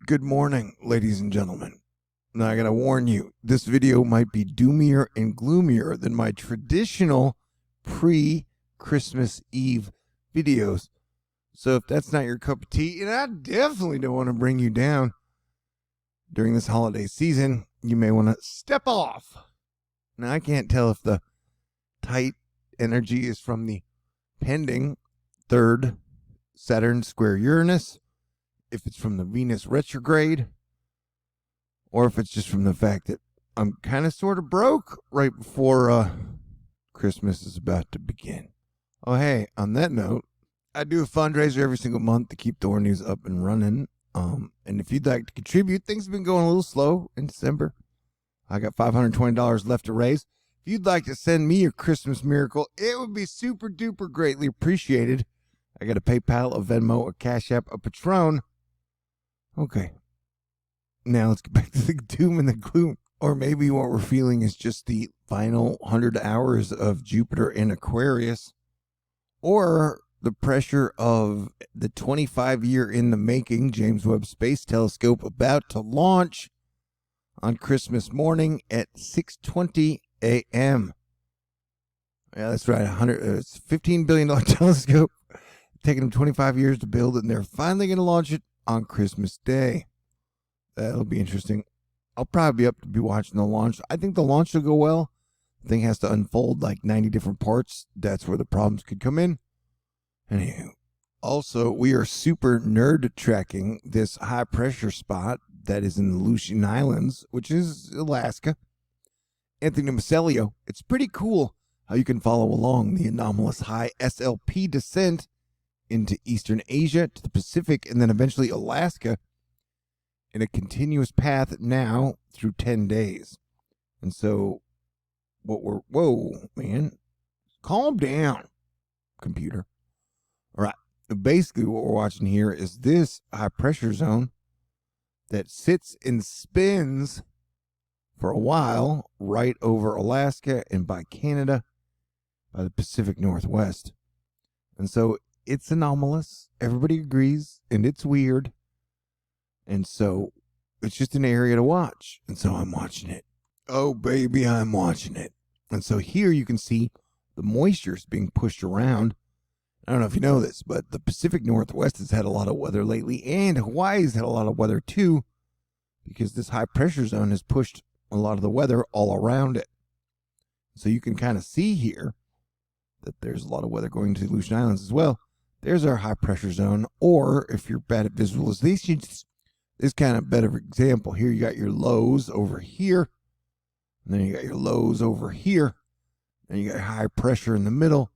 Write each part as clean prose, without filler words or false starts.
Good morning, ladies and gentlemen. Now, I gotta warn you, this video might be doomier and gloomier than my traditional pre-Christmas Eve videos. So if that's not your cup of tea, and I definitely don't want to bring you down during this holiday season, you may want to step off. Now, I can't tell if the tight energy is from the pending third Saturn square Uranus, if it's from the Venus retrograde, or if it's just from the fact that I'm kind of sort of broke right before Christmas is about to begin. Oh, hey, on that note, I do a fundraiser every single month to keep THORnews up and running. And if you'd like to contribute, things have been going a little slow in December. I got $520 left to raise. If you'd like to send me your Christmas miracle, it would be super duper greatly appreciated. I got a PayPal, a Venmo, a CashApp, a Patron. Okay. Now let's get back to the doom and the gloom. Or maybe what we're feeling is just the final 100 hours of Jupiter in Aquarius. Or the pressure of the 25-year in the making James Webb Space Telescope about to launch on Christmas morning at 6:20 a.m. Yeah, that's right. It's a $15 billion telescope. Taking them 25 years to build it, and they're finally going to launch it on Christmas Day. That'll be interesting. I'll probably be up to be watching the launch. I think the launch will go well. The thing has to unfold like 90 different parts. That's where the problems could come in. Anywho, also, we are super nerd tracking this high pressure spot that is in the Aleutian Islands, which is Alaska. Anthony Macelio. It's pretty cool how you can follow along the anomalous high SLP descent into Eastern Asia to the Pacific and then eventually Alaska in a continuous path now through 10 days. And so whoa, man, calm down, computer. All right. Basically what we're watching here is this high pressure zone that sits and spins for a while right over Alaska and by Canada, by the Pacific Northwest. And so it's anomalous. Everybody agrees, and it's weird. And so it's just an area to watch. And so I'm watching it. Oh, baby, I'm watching it. And so here you can see the moisture is being pushed around. I don't know if you know this, but the Pacific Northwest has had a lot of weather lately, and Hawaii's had a lot of weather too, because this high pressure zone has pushed a lot of the weather all around it. So you can kind of see here that there's a lot of weather going to the Aleutian Islands as well. There's our high pressure zone, or if you're bad at visualizations, this kind of better example. Here you got your lows over here, and then you got your lows over here, and you got high pressure in the middle,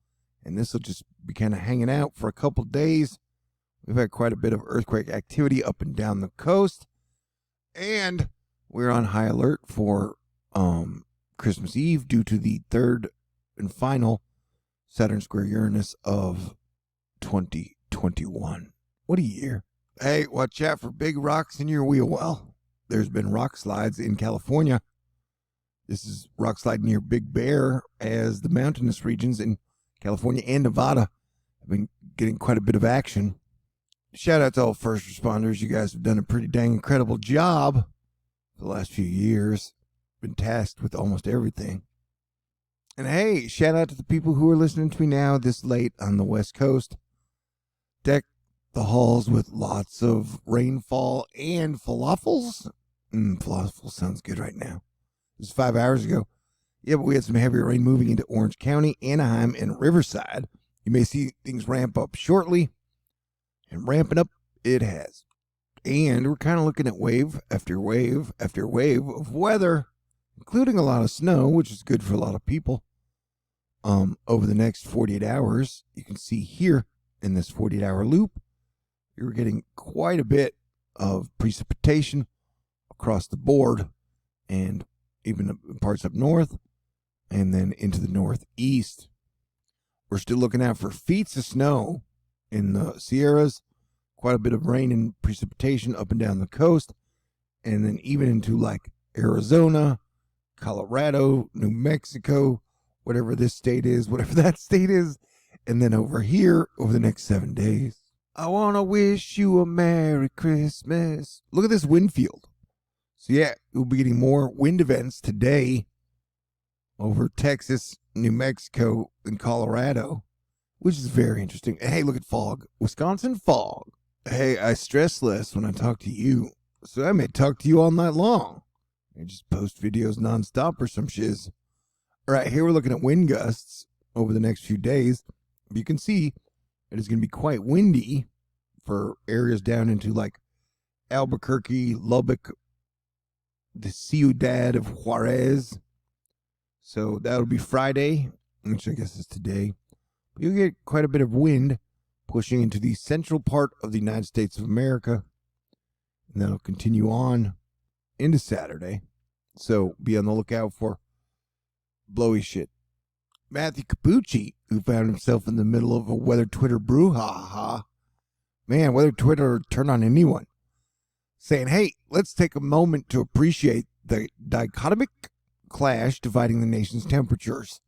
and this will just be kind of hanging out for a couple days. We've had quite a bit of earthquake activity up and down the coast, and we're on high alert for Christmas Eve due to the third and final Saturn square Uranus of 2021. What a year. Hey, watch out for big rocks in your wheel well. There's been rock slides in California. This is rock slide near Big Bear, as the mountainous regions in California and Nevada have been getting quite a bit of action. Shout out to all first responders. You guys have done a pretty dang incredible job for the last few years. Been tasked with almost everything. And hey, shout out to the people who are listening to me now this late on the West Coast. Deck the halls with lots of rainfall and falafels. Falafel sounds good right now. This is 5 hours ago. Yeah, but we had some heavier rain moving into Orange County, Anaheim, and Riverside. You may see things ramp up shortly. And ramping up, it has. And we're kind of looking at wave after wave after wave of weather, including a lot of snow, which is good for a lot of people. Over the next 48 hours, you can see here in this 48-hour loop, you're getting quite a bit of precipitation across the board, and even parts up north, and then into the northeast. We're still looking out for feet of snow in the Sierras, quite a bit of rain and precipitation up and down the coast, and then even into like Arizona, Colorado, New Mexico, whatever this state is, whatever that state is, and then over here over the next 7 days. I want to wish you a Merry Christmas. Look at this wind field. So yeah, we'll be getting more wind events today over Texas, New Mexico, and Colorado, which is very interesting. Hey, look at fog. Wisconsin fog. Hey, I stress less when I talk to you, so I may talk to you all night long. I just post videos nonstop or some shiz. All right, here we're looking at wind gusts over the next few days. You can see it is going to be quite windy for areas down into like Albuquerque, Lubbock, the Ciudad of Juarez. So that'll be Friday, which I guess is today. But you'll get quite a bit of wind pushing into the central part of the United States of America. And that'll continue on into Saturday. So be on the lookout for blowy shit. Matthew Capucci, who found himself in the middle of a weather Twitter brouhaha. Man, weather Twitter turned on anyone. Saying, hey, let's take a moment to appreciate the dichotomic clash dividing the nation's temperatures.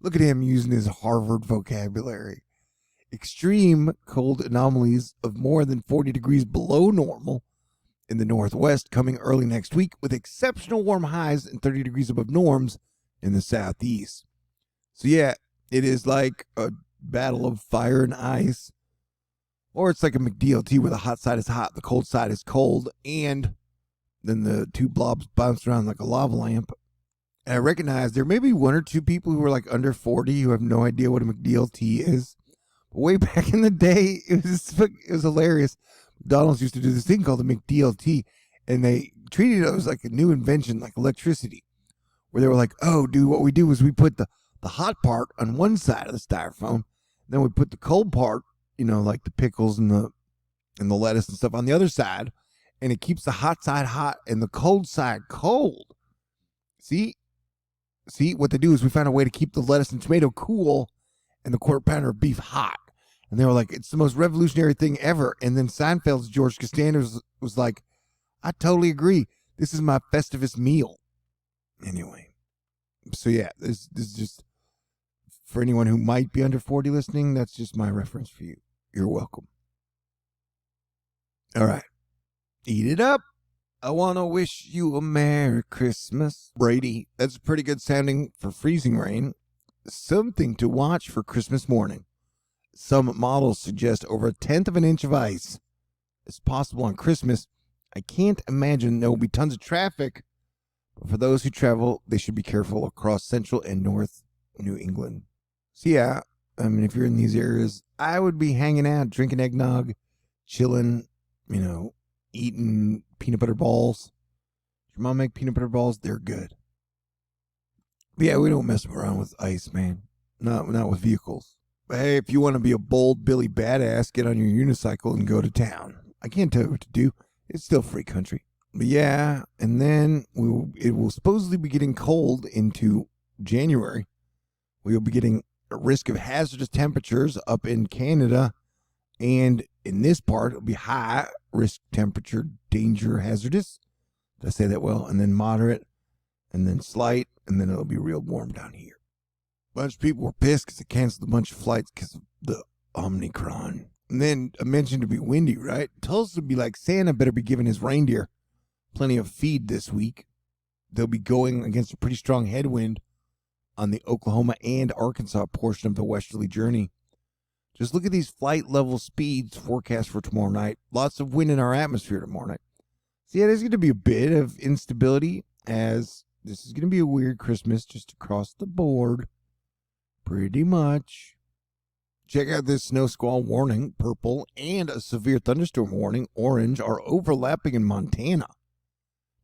Look at him using his Harvard vocabulary. Extreme cold anomalies of more than 40 degrees below normal in the Northwest coming early next week, with exceptional warm highs and 30 degrees above norms in the Southeast. So yeah, it is like a battle of fire and ice. Or it's like a McDLT where the hot side is hot, the cold side is cold, and then the two blobs bounce around like a lava lamp. And I recognize there may be one or two people who are like under 40 who have no idea what a McDLT is. But way back in the day, it was hilarious. McDonald's used to do this thing called the McDLT, and they treated it as like a new invention, like electricity, where they were like, oh, dude, what we do is we put the hot part on one side of the styrofoam, then we put the cold part, you know, like the pickles and the lettuce and stuff on the other side, and it keeps the hot side hot and the cold side cold. See, what they do is we found a way to keep the lettuce and tomato cool and the quarter pounder of beef hot. And they were like, it's the most revolutionary thing ever. And then Seinfeld's George Costanza was like, I totally agree. This is my Festivus meal. Anyway, so yeah, this is just for anyone who might be under 40 listening. That's just my reference for you. You're welcome. All right. Eat it up. I want to wish you a Merry Christmas. Brady, that's pretty good sounding for freezing rain. Something to watch for Christmas morning. Some models suggest over 1/10 of an inch of ice is possible on Christmas. I can't imagine there will be tons of traffic, but for those who travel, they should be careful across central and north New England. So yeah, I mean, if you're in these areas, I would be hanging out, drinking eggnog, chilling, you know, eating peanut butter balls. Your mom make peanut butter balls? They're good. But yeah, we don't mess around with ice, man. Not with vehicles. But hey, if you want to be a bold Billy badass, get on your unicycle and go to town. I can't tell you what to do. It's still free country. But yeah, and then it will supposedly be getting cold into January. We will be getting a risk of hazardous temperatures up in Canada, and in this part, it'll be high risk temperature, danger, hazardous. Did I say that well? And then moderate, and then slight, and then it'll be real warm down here. A bunch of people were pissed because they canceled a bunch of flights because of the Omicron. And then I mentioned to be windy, right? Tulsa would be like, Santa better be giving his reindeer plenty of feed this week. They'll be going against a pretty strong headwind on the Oklahoma and Arkansas portion of the westerly journey. Just look at these flight level speeds forecast for tomorrow night. Lots of wind in our atmosphere tomorrow night. So yeah, there's going to be a bit of instability, as this is going to be a weird Christmas just across the board. Pretty much. Check out this snow squall warning, purple, and a severe thunderstorm warning, orange, are overlapping in Montana.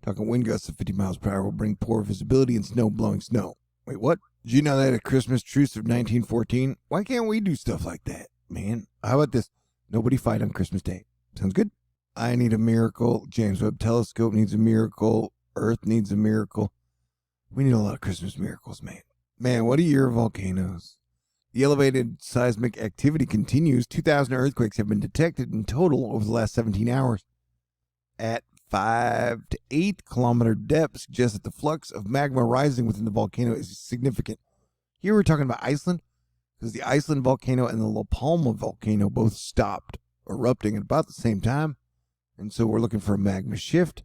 Talking wind gusts of 50 miles per hour will bring poor visibility and blowing snow. Wait, what? Did you know they had a Christmas truce of 1914? Why can't we do stuff like that, man? How about this? Nobody fight on Christmas Day. Sounds good? I need a miracle. James Webb Telescope needs a miracle. Earth needs a miracle. We need a lot of Christmas miracles, man. Man, what a year of volcanoes. The elevated seismic activity continues. 2,000 earthquakes have been detected in total over the last 17 hours. At 5 to 8 kilometer depth suggests that the flux of magma rising within the volcano is significant. Here we're talking about Iceland, because the Iceland volcano and the La Palma volcano both stopped erupting at about the same time. And so we're looking for a magma shift.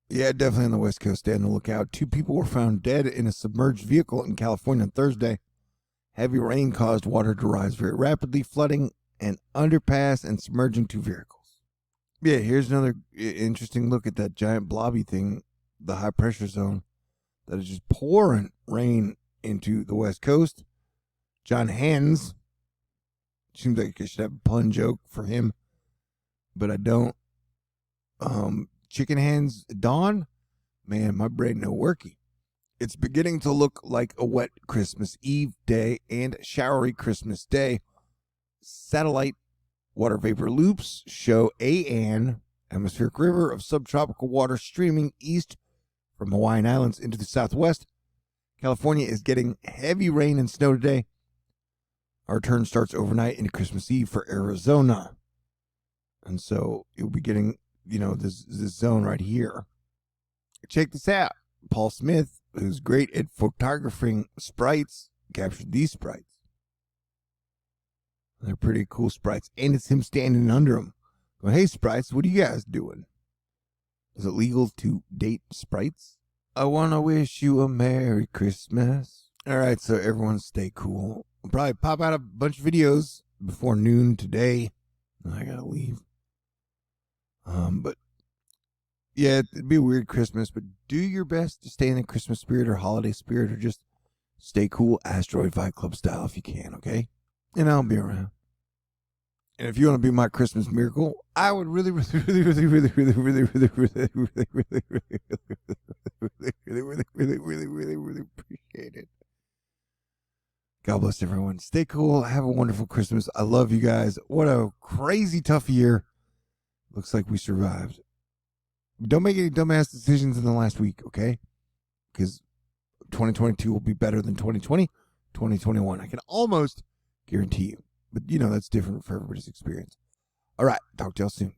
Yeah, definitely on the West Coast. Stay on the lookout. 2 people were found dead in a submerged vehicle in California on Thursday. Heavy rain caused water to rise very rapidly, flooding an underpass and submerging 2 vehicles. Yeah, here's another interesting look at that giant blobby thing, the high pressure zone, that is just pouring rain into the West Coast. John Hens. Seems like I should have a pun joke for him, but I don't. Chicken Hands Dawn? Man, my brain no worky. It's beginning to look like a wet Christmas Eve day and showery Christmas day. Satellite water vapor loops show an atmospheric river of subtropical water streaming east from Hawaiian Islands into the southwest. California is getting heavy rain and snow today. Our turn starts overnight into Christmas Eve for Arizona. And so you'll be getting, this zone right here. Check this out. Paul Smith, who's great at photographing sprites, captured these sprites. They're pretty cool sprites. And it's him standing under them. Going, hey, sprites, what are you guys doing? Is it legal to date sprites? I want to wish you a Merry Christmas. All right, so everyone stay cool. I'll probably pop out a bunch of videos before noon today. I gotta leave. But yeah, it'd be a weird Christmas, but do your best to stay in the Christmas spirit or holiday spirit, or just stay cool Asteroid Fight Club style if you can, okay? And I'll be around. And if you want to be my Christmas miracle, I would really appreciate it. God bless everyone. Stay cool. Have a wonderful Christmas. I love you guys. What a crazy tough year. Looks like we survived. Don't make any dumbass decisions in the last week, okay? Because 2022 will be better than 2020, 2021. I can almost guarantee you. But, that's different for everybody's experience. All right. Talk to y'all soon.